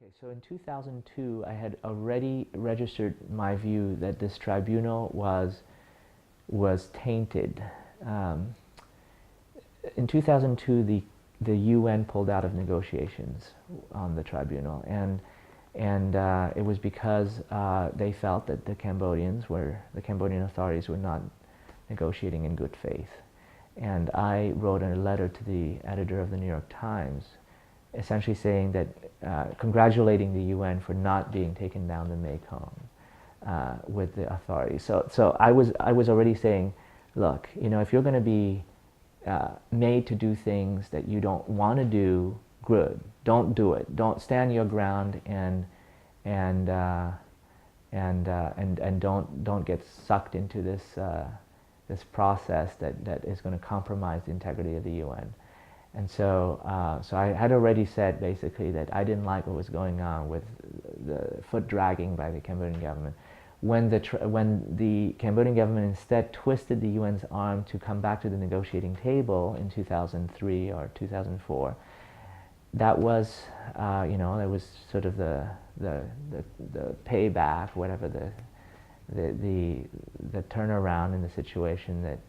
Okay, so in 2002, I had already registered my view that this tribunal was tainted. Um, in 2002, the UN pulled out of negotiations on the tribunal, and it was because they felt that the Cambodian authorities were not negotiating in good faith. And I wrote a letter to the editor of the New York Times, essentially saying that, congratulating the UN for not being taken down the Mekong with the authorities. So I was already saying, look, if you're going to be made to do things that you don't want to do, good. Don't do it. Don't stand your ground and don't get sucked into this process that is going to compromise the integrity of the UN. And so I had already said basically that I didn't like what was going on with the foot dragging by the Cambodian government. When the Cambodian government instead twisted the UN's arm to come back to the negotiating table in 2003 or 2004, that was, that was sort of the payback, whatever the turnaround in the situation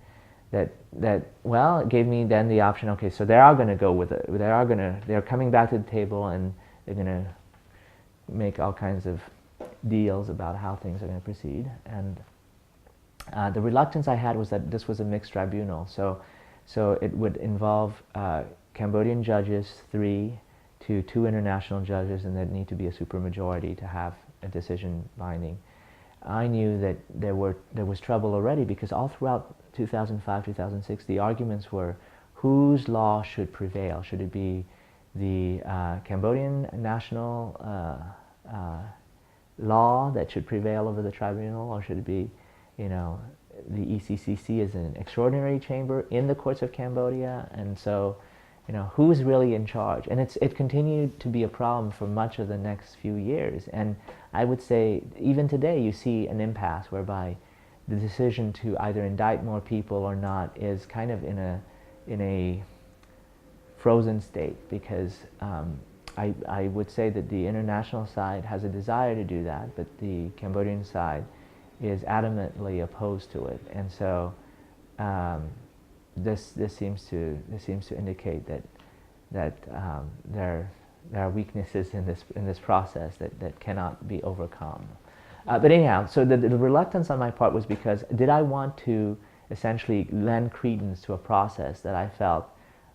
well, it gave me then the option. Okay, so they are going to go with it. They're coming back to the table, and they're going to make all kinds of deals about how things are going to proceed. And the reluctance I had was that this was a mixed tribunal, so it would involve Cambodian judges, 3 to 2 international judges, and there'd need to be a supermajority to have a decision binding. I knew that there was trouble already, because all throughout 2005, 2006, the arguments were whose law should prevail. Should it be the Cambodian national law that should prevail over the tribunal, or should it be, the ECCC is an extraordinary chamber in the courts of Cambodia, and so, who's really in charge? And it continued to be a problem for much of the next few years. And I would say, even today, you see an impasse whereby the decision to either indict more people or not is kind of in a frozen state, because I would say that the international side has a desire to do that, but the Cambodian side is adamantly opposed to it. And so this seems to indicate that there are weaknesses in this process that cannot be overcome. But anyhow, so the reluctance on my part was because did I want to essentially lend credence to a process that I felt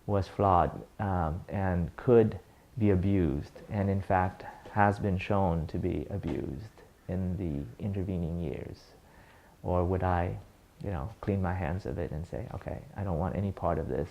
was flawed and could be abused, and in fact has been shown to be abused in the intervening years? Or would I, clean my hands of it and say, okay, I don't want any part of this.